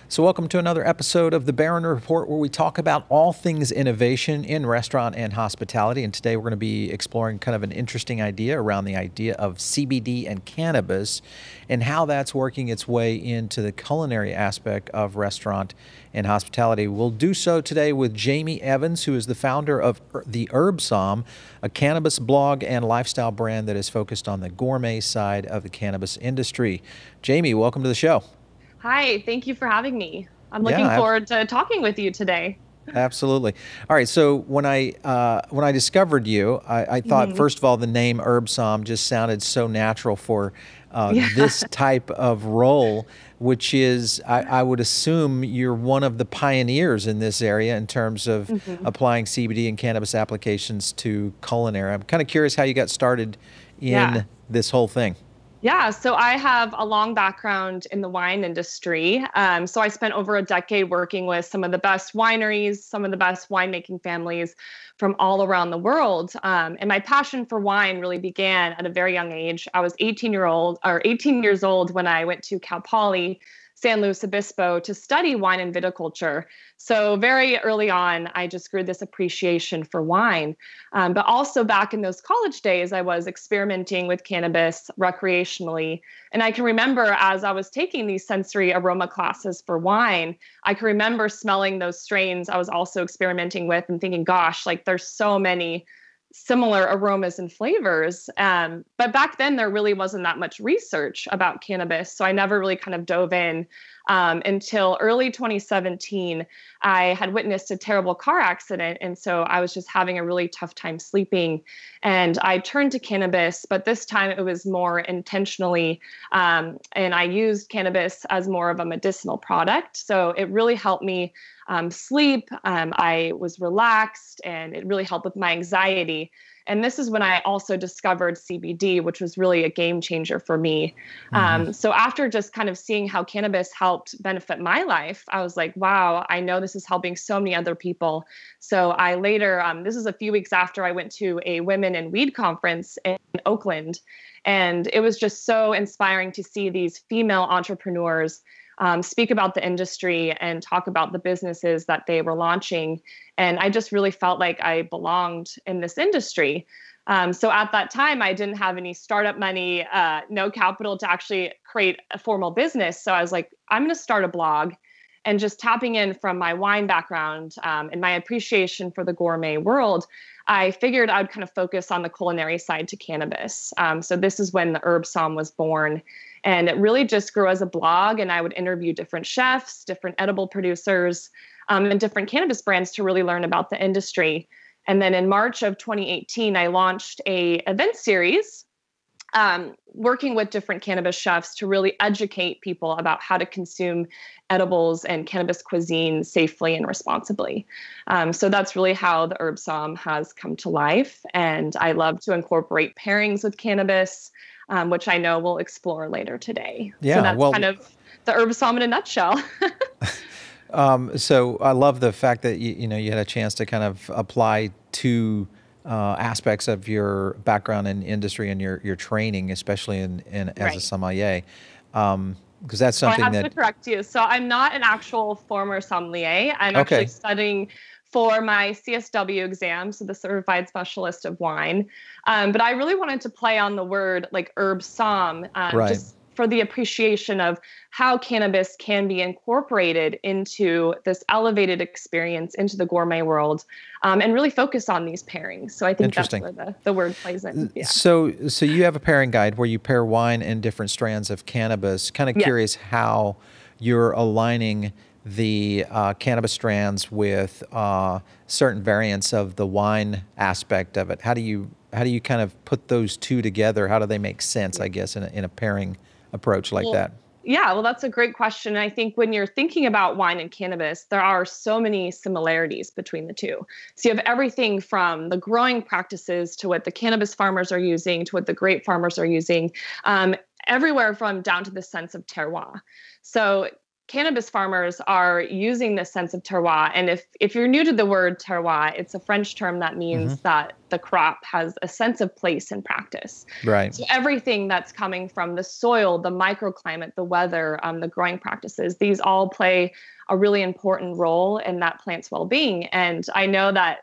So welcome to another episode of the Barron Report, where we talk about all things innovation in restaurant and hospitality. And today we're going to be exploring kind of an interesting idea around the idea of CBD and cannabis and how that's working its way into the culinary aspect of restaurant and hospitality. We'll do so today with Jamie Evans, who is the founder of the Herb Somm, a cannabis blog and lifestyle brand that is focused on the gourmet side of the cannabis industry. Jamie, welcome to the show. Hi, thank you for having me. I'm looking Yeah, forward to talking with you today. absolutely. All right. So when I discovered you, I thought, Mhm. first of all, the name Herb Somm just sounded so natural for Yeah. this type of role, which is, I would assume you're one of the pioneers in this area in terms of Mhm. applying CBD and cannabis applications to culinary. I'm kind of curious how you got started Yeah. in this whole thing. Yeah, so I have a long background in the wine industry. So I spent over a decade working with some of the best wineries, some of the best winemaking families from all around the world. And my passion for wine really began at a very young age. I was 18 years old when I went to Cal Poly, San Luis Obispo, to study wine and viticulture. So very early on, I just grew this appreciation for wine. But also back in those college days, I was experimenting with cannabis recreationally. And I can remember as I was taking these sensory aroma classes for wine, I can remember smelling those strains I was also experimenting with and thinking, gosh, like there's so many similar aromas and flavors. But back then, there really wasn't that much research about cannabis. So I never really kind of dove in until early 2017. I had witnessed a terrible car accident. And so I was just having a really tough time sleeping. And I turned to cannabis, but this time it was more intentionally. And I used cannabis as more of a medicinal product. So it really helped me sleep. I was relaxed and it really helped with my anxiety. And this is when I also discovered CBD, which was really a game changer for me. Hmm. So after just kind of seeing how cannabis helped benefit my life, I was like, wow, I know this is helping so many other people. So I later, this is a few weeks after I went to a women in weed conference in Oakland. And it was just so inspiring to see these female entrepreneurs speak about the industry and talk about the businesses that they were launching. And I just really felt like I belonged in this industry. So at that time, I didn't have any startup money, no capital to actually create a formal business. So I was like, I'm going to start a blog. And just tapping in from my wine background and my appreciation for the gourmet world, I figured I would kind of focus on the culinary side to cannabis. So this is when the Herb Somm was born. And it really just grew as a blog. And I would interview different chefs, different edible producers, and different cannabis brands to really learn about the industry. And then in March of 2018, I launched a event series working with different cannabis chefs to really educate people about how to consume edibles and cannabis cuisine safely and responsibly. So that's really how the Herb Somm has come to life. And I love to incorporate pairings with cannabis, which I know we'll explore later today. So Yeah. that's kind Well, of the Herb Somm in a nutshell. so I love the fact that you had a chance to kind of apply two aspects of your background in industry and your training, especially in as a Right. sommelier, because that's So I something have to that. correct you. So I'm not an actual former sommelier. I'm actually Okay. studying for my CSW exam, so the Certified Specialist of Wine. But I really wanted to play on the word like Herb Somm, Right. just for the appreciation of how cannabis can be incorporated into this elevated experience into the gourmet world, and really focus on these pairings. So I think that's Interesting. where the word plays in. Yeah. So you have a pairing guide where you pair wine and different strands of cannabis. Kind of Yes. curious how you're aligning the cannabis strands with certain variants of the wine aspect of it. How do you kind of put those two together? How do they make sense, I guess, in a pairing approach like Well, that? yeah, well, that's a great question. I think when you're thinking about wine and cannabis, there are so many similarities between the two. So you have everything from the growing practices to what the cannabis farmers are using to what the grape farmers are using, everywhere from down to the sense of terroir. So cannabis farmers are using this sense of terroir. And if you're new to the word terroir, it's a French term that means that the crop has a sense of place in practice. Right. So everything that's coming from the soil, the microclimate, the weather, the growing practices, these all play a really important role in that plant's well-being. And I know that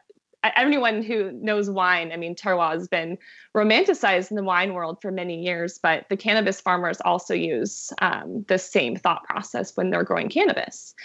anyone who knows wine, I mean, terroir has been romanticized in the wine world for many years, but the cannabis farmers also use the same thought process when they're growing cannabis.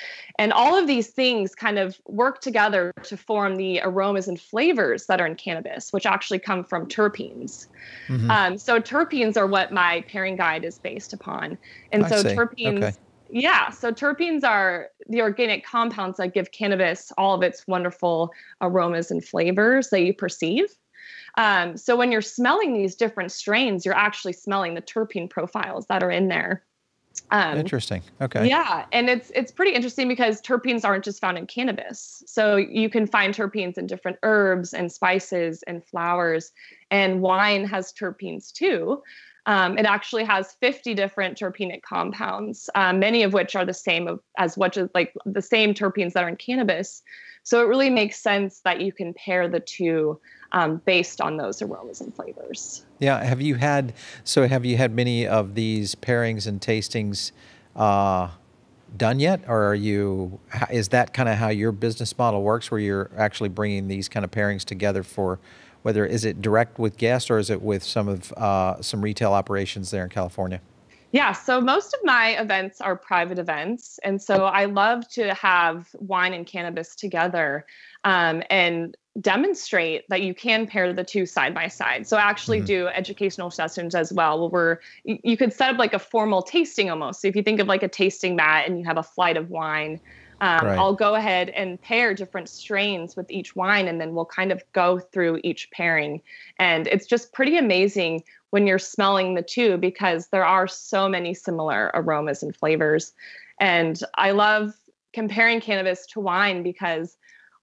And all of these things kind of work together to form the aromas and flavors that are in cannabis, which actually come from terpenes. So terpenes are what my pairing guide is based upon. And I so see. terpenes... Okay. Yeah, so terpenes are the organic compounds that give cannabis all of its wonderful aromas and flavors that you perceive. So when you're smelling these different strains, you're actually smelling the terpene profiles that are in there. Interesting. Okay. Yeah, and it's pretty interesting because terpenes aren't just found in cannabis. So you can find terpenes in different herbs and spices and flowers, and wine has terpenes too. It actually has 50 different terpenic compounds, many of which are the same as what is like the same terpenes that are in cannabis. So it really makes sense that you can pair the two based on those aromas and flavors. Yeah. Have you had many of these pairings and tastings done yet, or is that kind of how your business model works, where you're actually bringing these kind of pairings together for? Whether is it direct with guests or is it with some retail operations there in California? Yeah, so most of my events are private events. And so I love to have wine and cannabis together and demonstrate that you can pair the two side by side. So I actually do educational sessions as well, where you could set up like a formal tasting almost. So if you think of like a tasting mat and you have a flight of wine, right. I'll go ahead and pair different strains with each wine, and then we'll kind of go through each pairing. And it's just pretty amazing when you're smelling the two, because there are so many similar aromas and flavors. And I love comparing cannabis to wine because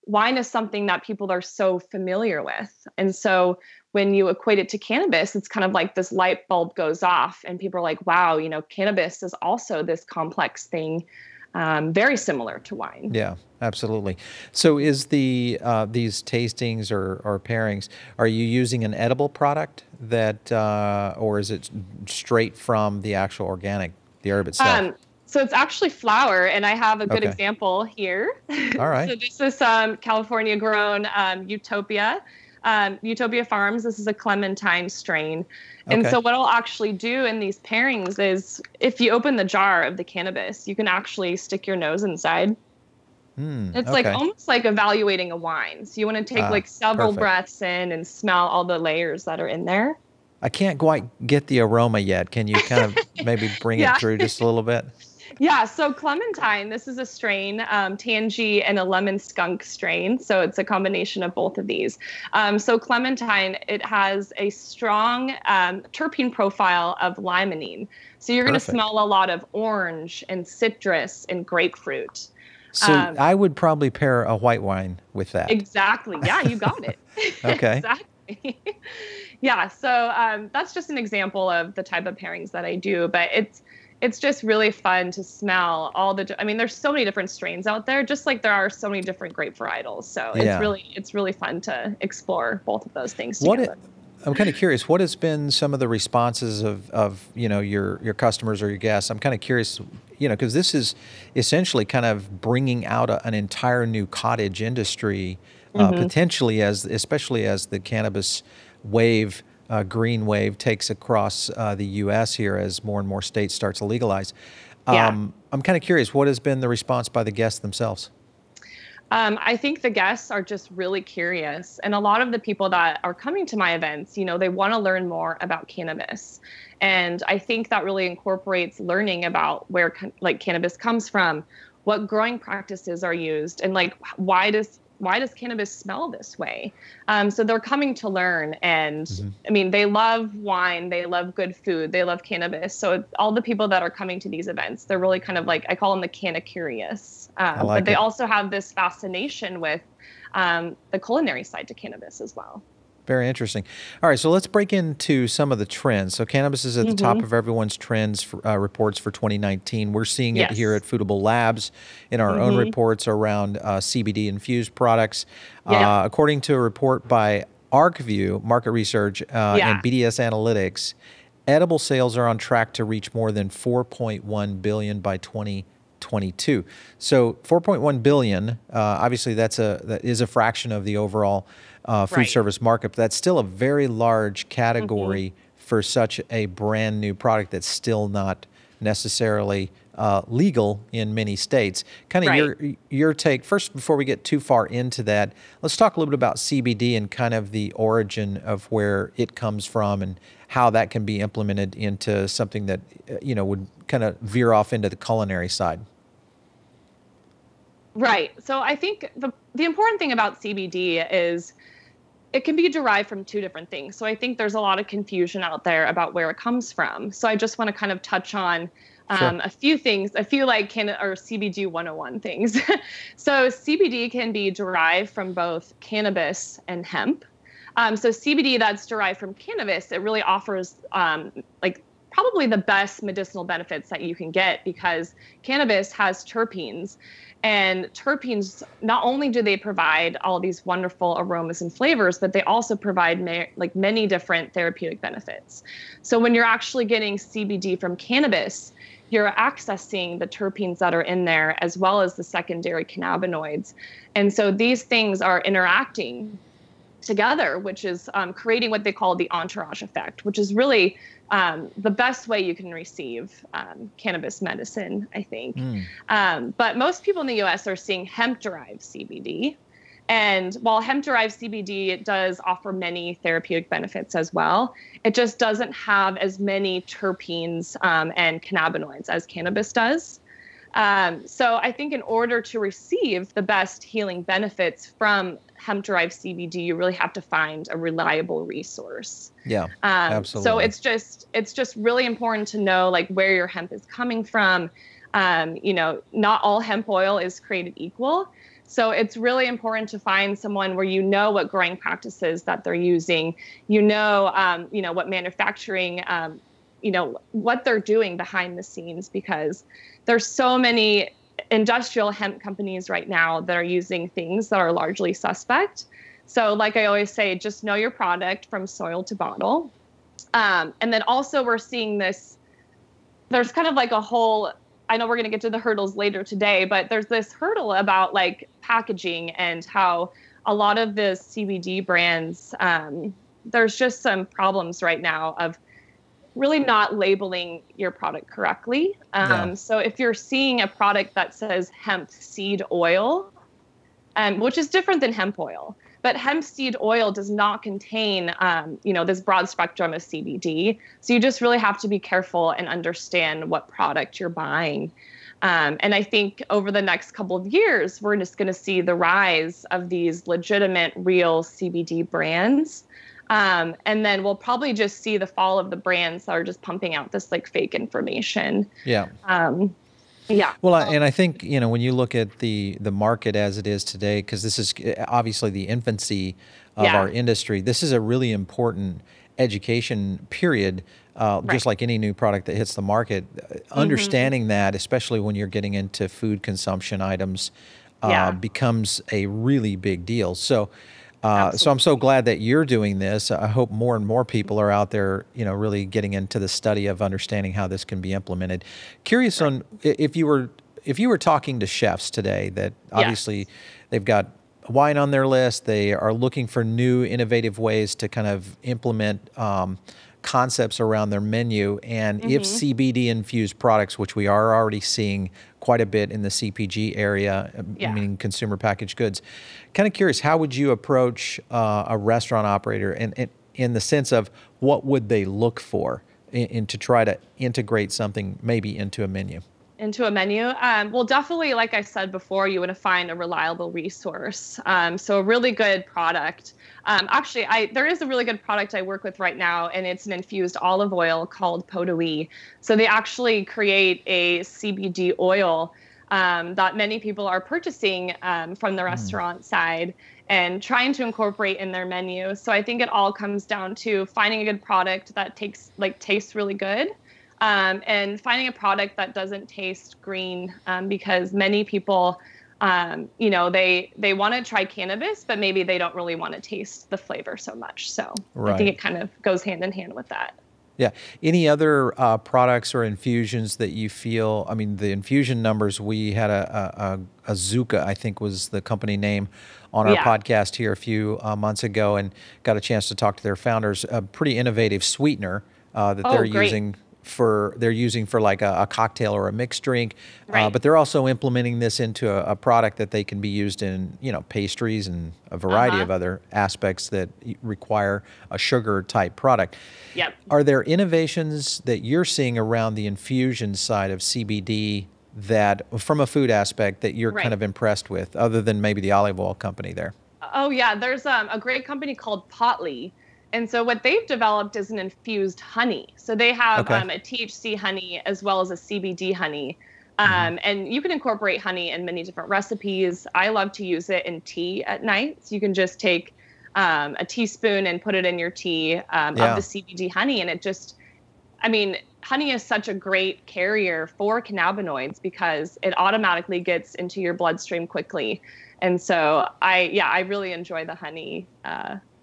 wine is something that people are so familiar with. And so when you equate it to cannabis, it's kind of like this light bulb goes off and people are like, wow, cannabis is also this complex thing. Very similar to wine. Yeah, absolutely. So is these tastings or pairings, are you using an edible product or is it straight from the actual organic, the herb itself? So it's actually flower, and I have a good example here. All right. So this is California grown Utopia. Utopia Farms. This is a Clementine strain. And so what I'll actually do in these pairings is if you open the jar of the cannabis, you can actually stick your nose inside. It's like almost like evaluating a wine. So you want to take like several breaths in and smell all the layers that are in there. I can't quite get the aroma yet. Can you kind of maybe bring it through just a little bit? Yeah, so Clementine, this is a strain, tangy and a lemon skunk strain. So it's a combination of both of these. So Clementine, it has a strong terpene profile of limonene. So you're going to smell a lot of orange and citrus and grapefruit. So I would probably pair a white wine with that. Exactly. Yeah, you got it. Okay. Exactly. Yeah, so that's just an example of the type of pairings that I do, but it's just really fun to smell there's so many different strains out there, just like there are so many different grape varietals. So it's really fun to explore both of those things together. I'm kind of curious, what has been some of the responses of your customers or your guests? I'm kind of curious, because this is essentially kind of bringing out an entire new cottage industry, potentially especially as the cannabis wave, green wave takes across the U.S. here as more and more states start to legalize. I'm kind of curious, what has been the response by the guests themselves? I think the guests are just really curious. And a lot of the people that are coming to my events, they want to learn more about cannabis. And I think that really incorporates learning about where cannabis comes from, what growing practices are used, and why does cannabis smell this way? So they're coming to learn, and they love wine, they love good food, they love cannabis. So all the people that are coming to these events, they're really kind of I call them the canna curious. But they also have this fascination with the culinary side to cannabis as well. Very interesting. All right, so let's break into some of the trends. So cannabis is at the top of everyone's trends reports for 2019. We're seeing it here at Yes. Foodable Labs in our own reports around CBD-infused products. Yeah. According to a report by ArcView Market Research and Yeah. BDS Analytics, edible sales are on track to reach more than 4.1 billion by 2022. So 4.1 billion, obviously that is a fraction of the overall food Right. service market, but that's still a very large category for such a brand new product that's still not necessarily legal in many states. Kind of Right. your take first before we get too far into that. Let's talk a little bit about CBD and kind of the origin of where it comes from and how that can be implemented into something that would kind of veer off into the culinary side. Right. So I think the important thing about CBD is it can be derived from two different things. So I think there's a lot of confusion out there about where it comes from. So I just want to kind of touch on Sure. a few things, a few like CBD 101 things. So CBD can be derived from both cannabis and hemp. So CBD that's derived from cannabis, it really offers like probably the best medicinal benefits that you can get because cannabis has terpenes. And terpenes, not only do they provide all these wonderful aromas and flavors, but they also provide many different therapeutic benefits. So when you're actually getting CBD from cannabis, you're accessing the terpenes that are in there as well as the secondary cannabinoids. And so these things are interacting together, which is creating what they call the entourage effect, which is really the best way you can receive cannabis medicine, I think. But most people in the US are seeing hemp-derived CBD. And while hemp-derived CBD, it does offer many therapeutic benefits as well, it just doesn't have as many terpenes and cannabinoids as cannabis does. So I think in order to receive the best healing benefits from hemp-derived CBD, you really have to find a reliable resource. Yeah, absolutely. So it's just really important to know like where your hemp is coming from. Not all hemp oil is created equal. So it's really important to find someone where you know what growing practices that they're using, what manufacturing, what they're doing behind the scenes, because there's so many industrial hemp companies right now that are using things that are largely suspect. So like I always say, just know your product from soil to bottle. And then also we're seeing this, there's kind of like a whole, I know we're going to get to the hurdles later today, but there's this hurdle about like packaging and how a lot of the CBD brands, there's just some problems right now of really not labeling your product correctly. So if you're seeing a product that says hemp seed oil, which is different than hemp oil, but hemp seed oil does not contain, this broad spectrum of CBD. So you just really have to be careful and understand what product you're buying. And I think over the next couple of years, we're just going to see the rise of these legitimate, real CBD brands. And then we'll probably just see the fall of the brands that are just pumping out this like fake information. Yeah. Yeah. Well, and I think, when you look at the market as it is today, because this is obviously the infancy of our industry, this is a really important education period, just like any new product that hits the market. Understanding that, especially when you're getting into food consumption items, becomes a really big deal. So I'm so glad that you're doing this. I hope more and more people are out there, really getting into the study of understanding how this can be implemented. Curious on if you were talking to chefs today that obviously they've got wine on their list, they are looking for new innovative ways to kind of implement concepts around their menu, and if CBD infused products, which we are already seeing quite a bit in the CPG area, meaning consumer packaged goods, kind of curious, how would you approach a restaurant operator and in the sense of what would they look for in to try to integrate something maybe into a menu? Into a menu? Well, definitely, like I said before, you want to find a reliable resource. So a really good product. Actually, there is a really good product I work with right now, and it's an infused olive oil called Potawee. So they actually create a CBD oil that many people are purchasing from the restaurant side. and trying to incorporate in their menu. So I think it all comes down to finding a good product that tastes really good, and finding a product that doesn't taste green, because many people, they want to try cannabis, but maybe they don't really want to taste the flavor so much. So I think it kind of goes hand in hand with that. Yeah. Any other products or infusions that you feel, I mean, the infusion numbers, we had a Zuka, I think was the company name, on our podcast here a few months ago, and got a chance to talk to their founders. A pretty innovative sweetener that they're using for like a cocktail or a mixed drink, but they're also implementing this into a product that they can be used in, pastries and a variety of other aspects that require a sugar type product. Yep. Are there innovations that you're seeing around the infusion side of CBD that, from a food aspect, that you're kind of impressed with, other than maybe the olive oil company there? Oh yeah, there's a great company called Potley. And so what they've developed is an infused honey. So they have a THC honey as well as a CBD honey. And you can incorporate honey in many different recipes. I love to use it in tea at night. So you can just take a teaspoon and put it in your tea of the CBD honey. And it just, honey is such a great carrier for cannabinoids because it automatically gets into your bloodstream quickly. And so I really enjoy the honey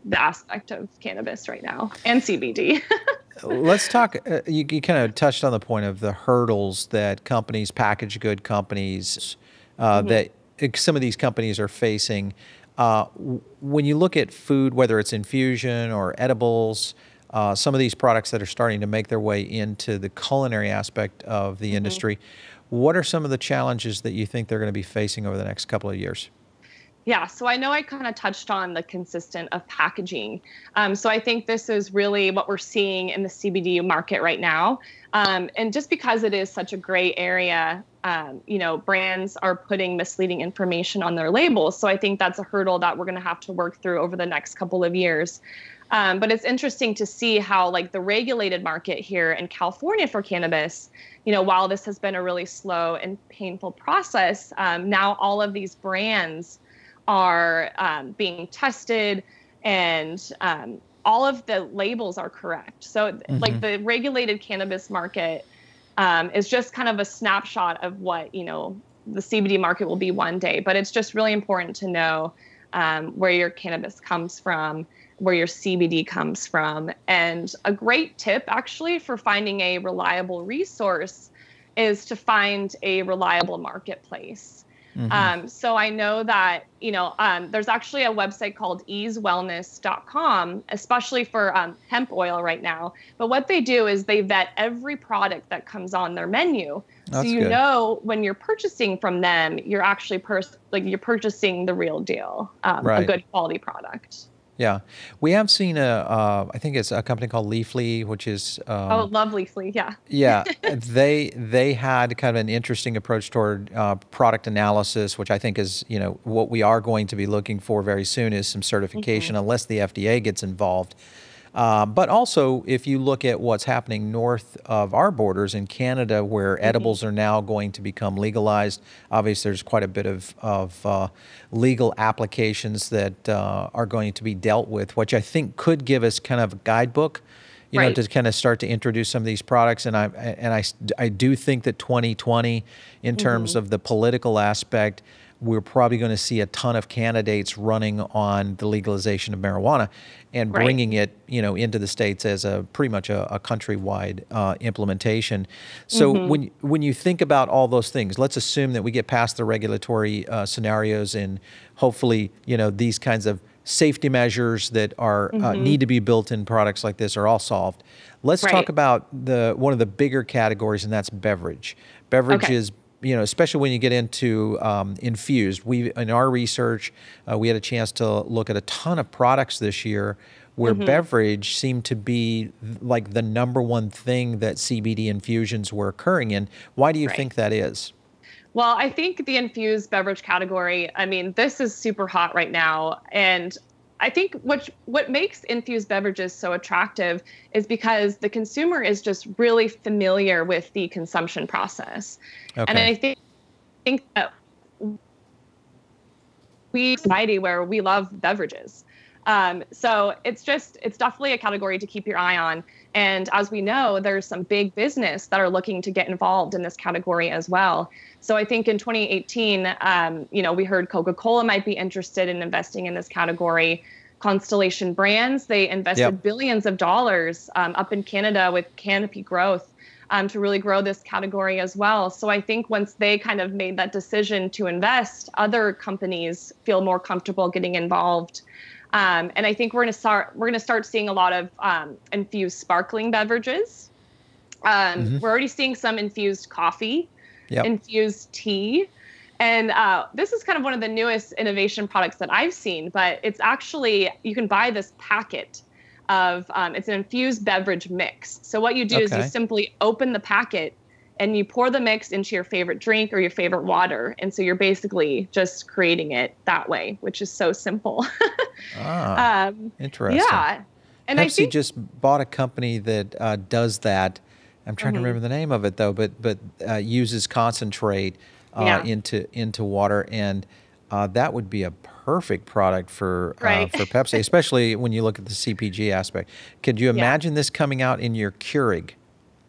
the aspect of cannabis right now, and CBD. Let's talk, you kind of touched on the point of the hurdles that companies, packaged good companies, that some of these companies are facing. When you look at food, whether it's infusion or edibles, some of these products that are starting to make their way into the culinary aspect of the industry, what are some of the challenges that you think they're going to be facing over the next couple of years? Yeah, so I know I kind of touched on the consistent of packaging. So I think this is really what we're seeing in the CBD market right now. And just because it is such a gray area, brands are putting misleading information on their labels. So I think that's a hurdle that we're going to have to work through over the next couple of years. But it's interesting to see how, like, the regulated market here in California for cannabis, while this has been a really slow and painful process, now all of these brands are being tested, and all of the labels are correct. So like the regulated cannabis market is just kind of a snapshot of what, the CBD market will be one day. But it's just really important to know where your cannabis comes from, where your CBD comes from. And a great tip actually for finding a reliable resource is to find a reliable marketplace. So I know that, there's actually a website called easewellness.com, especially for hemp oil right now. But what they do is they vet every product that comes on their menu. That's so good. When you're purchasing from them, you're actually you're purchasing the real deal, a good quality product. Yeah, we have seen I think it's a company called Leafly, which is love Leafly, yeah. Yeah, they had kind of an interesting approach toward product analysis, which I think is what we are going to be looking for very soon is some certification, unless the FDA gets involved. But also, if you look at what's happening north of our borders in Canada, where edibles are now going to become legalized, obviously there's quite a bit of legal applications that are going to be dealt with, which I think could give us kind of a guidebook, to kind of start to introduce some of these products. And I do think that 2020, in terms of the political aspect, we're probably going to see a ton of candidates running on the legalization of marijuana and bringing it, into the states as pretty much a countrywide implementation. So when you think about all those things, let's assume that we get past the regulatory scenarios, and hopefully, these kinds of safety measures that are need to be built in products like this are all solved. Let's talk about one of the bigger categories, and that's beverage. Beverage is, especially when you get into infused. In our research, we had a chance to look at a ton of products this year where beverage seemed to be like the #1 thing that CBD infusions were occurring in. Why do you think that is? Well, I think the infused beverage category, this is super hot right now. And I think what makes infused beverages so attractive is because the consumer is just really familiar with the consumption process. And I think that we society where we love beverages. So it's definitely a category to keep your eye on. And as we know, there's some big business that are looking to get involved in this category as well. So I think in 2018, we heard Coca-Cola might be interested in investing in this category. Constellation Brands, they invested billions of dollars up in Canada with Canopy Growth to really grow this category as well. So I think once they kind of made that decision to invest, other companies feel more comfortable getting involved. And I think we're going to start seeing a lot of infused sparkling beverages. We're already seeing some infused coffee, infused tea. And this is kind of one of the newest innovation products that I've seen, but it's actually, you can buy this packet of, it's an infused beverage mix. So what you do is you simply open the packet and you pour the mix into your favorite drink or your favorite water. And so you're basically just creating it that way, which is so simple. Interesting. Yeah. And Pepsi I think just bought a company that does that. I'm trying to remember the name of it though, but uses concentrate into water, and that would be a perfect product for Pepsi, especially when you look at the CPG aspect. Could you imagine this coming out in your Keurig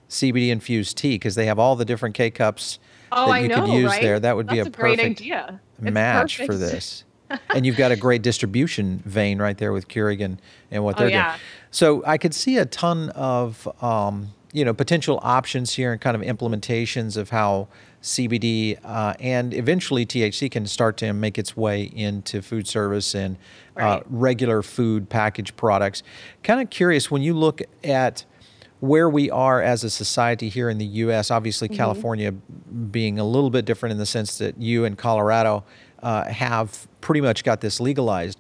CBD infused tea? Because they have all the different K-cups that you could use there. That would be a perfect match for this. And you've got a great distribution vein right there with Keurig and what they're doing. So I could see a ton of potential options here and kind of implementations of how CBD and eventually THC can start to make its way into food service and regular food packaged products. Kind of curious, when you look at where we are as a society here in the U.S., obviously California being a little bit different in the sense that you and Colorado have pretty much got this legalized.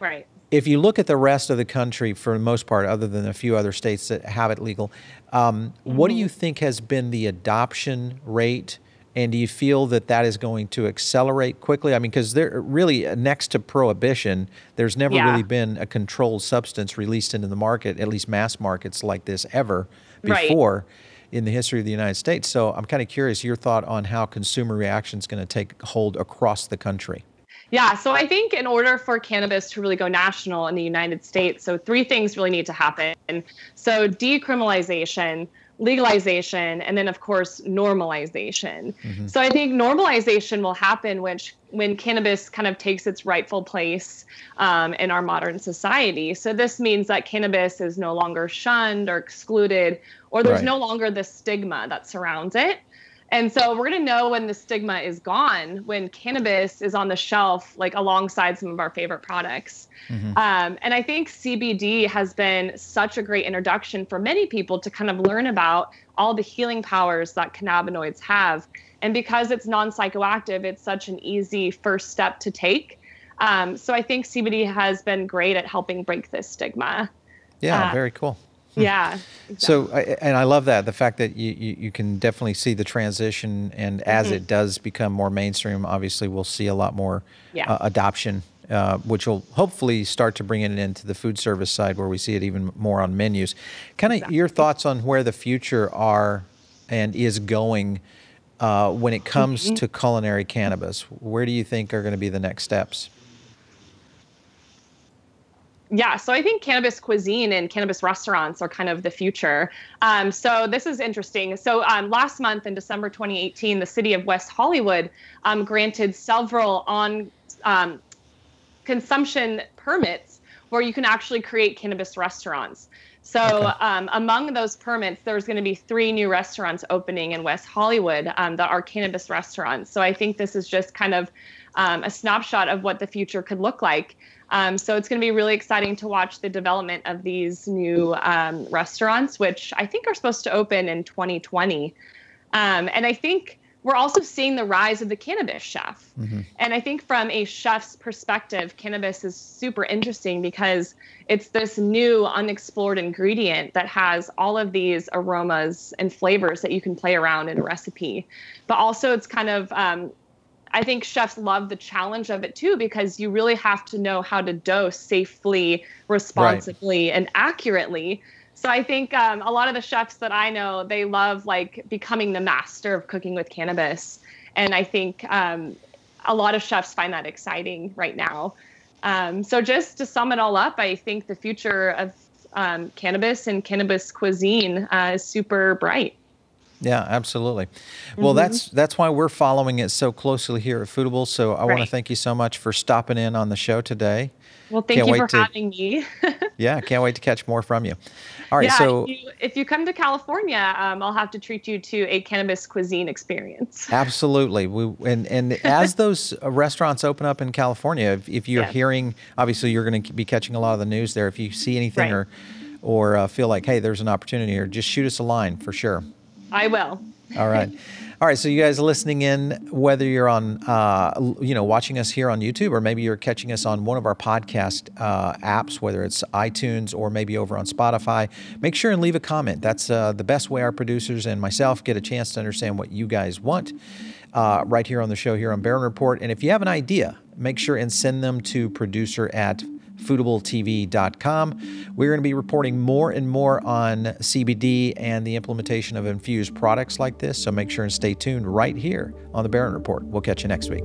Right. If you look at the rest of the country, for the most part, other than a few other states that have it legal, what do you think has been the adoption rate? And do you feel that that is going to accelerate quickly? I mean, because they're really, next to prohibition, there's never really been a controlled substance released into the market, at least mass markets like this ever before in the history of the United States. So I'm kind of curious your thought on how consumer reaction is going to take hold across the country. Yeah, so I think in order for cannabis to really go national in the United States, so three things really need to happen. So decriminalization, legalization, and then of course normalization. So I think normalization will happen when cannabis kind of takes its rightful place in our modern society. So this means that cannabis is no longer shunned or excluded, or there's no longer the stigma that surrounds it. And so we're going to know when the stigma is gone, when cannabis is on the shelf, like alongside some of our favorite products. And I think CBD has been such a great introduction for many people to kind of learn about all the healing powers that cannabinoids have. And because it's non-psychoactive, it's such an easy first step to take. So I think CBD has been great at helping break this stigma. Yeah, very cool. Yeah. Exactly. So, and I love that, the fact that you can definitely see the transition, and as it does become more mainstream, obviously we'll see a lot more adoption, which will hopefully start to bring it into the food service side where we see it even more on menus. Kind of your thoughts on where the future are and is going when it comes to culinary cannabis. Where do you think are going to be the next steps? Yeah, so I think cannabis cuisine and cannabis restaurants are kind of the future. So this is interesting. So last month in December 2018, the city of West Hollywood granted several consumption permits where you can actually create cannabis restaurants. So among those permits, there's going to be 3 new restaurants opening in West Hollywood that are cannabis restaurants. So I think this is just kind of a snapshot of what the future could look like. So it's going to be really exciting to watch the development of these new restaurants, which I think are supposed to open in 2020. And I think we're also seeing the rise of the cannabis chef. And I think from a chef's perspective, cannabis is super interesting because it's this new unexplored ingredient that has all of these aromas and flavors that you can play around in a recipe. But also it's kind of I think chefs love the challenge of it too, because you really have to know how to dose safely, responsibly, and accurately. So I think a lot of the chefs that I know, they love like becoming the master of cooking with cannabis. And I think a lot of chefs find that exciting right now. So just to sum it all up, I think the future of cannabis and cannabis cuisine is super bright. Yeah, absolutely. Well, that's why we're following it so closely here at Foodable. So I want to thank you so much for stopping in on the show today. Well, thank you for having me. Yeah, can't wait to catch more from you. All right, yeah, so if you come to California, I'll have to treat you to a cannabis cuisine experience. Absolutely. And as those restaurants open up in California, if you're hearing, obviously you're going to be catching a lot of the news there. If you see anything or feel like, hey, there's an opportunity here, just shoot us a line for sure. I will. All right. All right. So you guys listening in, whether you're on, watching us here on YouTube, or maybe you're catching us on one of our podcast apps, whether it's iTunes or maybe over on Spotify, make sure and leave a comment. That's the best way our producers and myself get a chance to understand what you guys want right here on the show here on Barron Report. And if you have an idea, make sure and send them to producer@foodabletv.com. We're going to be reporting more and more on CBD and the implementation of infused products like this. So make sure and stay tuned right here on the Barron Report. We'll catch you next week.